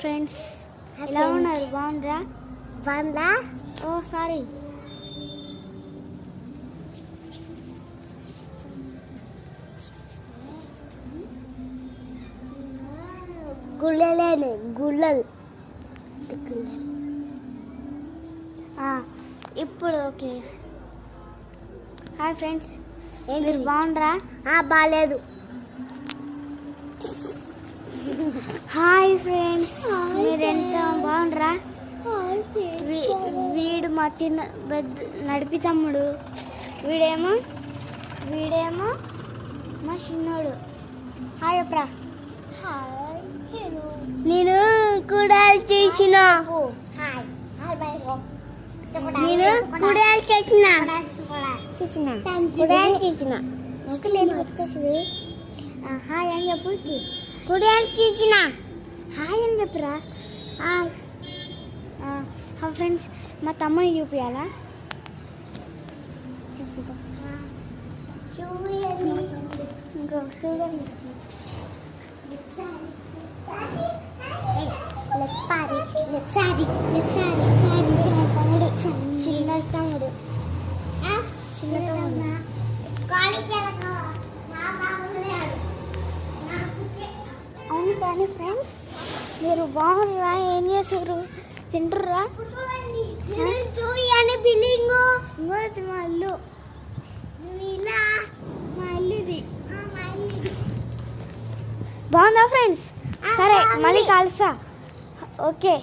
Friends, ఎలా ఉన్నారు? బాగుందా? ఓ సారీ. గుళ్ళలు ఇప్పుడు ఓకే. హాయ్ ఫ్రెండ్స్, మీరు బాగుండ్రా? బాగాలేదు. హాయ్ ఫ్రెండ్స్, మీరు ఎంత బాగుండ్రా? వీడు మా చిన్న నడిపి తమ్ముడు, వీడేమో మా చిన్నోడు. హాయ్ అప్రా. నేను కూడా చేసిన హాయ్ అని చెప్పు. హాయ్ అని చెప్పురా. ఫ్రెండ్స్, మా తమ్ముని చూపించాలా? చిన్న తమ్ముడు అవును. కానీ ఫ్రెండ్స్, మీరు బాగున్నారా? ఏం చేశారు? తింటుర్రా? మా ఇల్లు ఇది బాగుందా ఫ్రెండ్స్? సరే, మళ్ళీ కలుస్తా. ఓకే.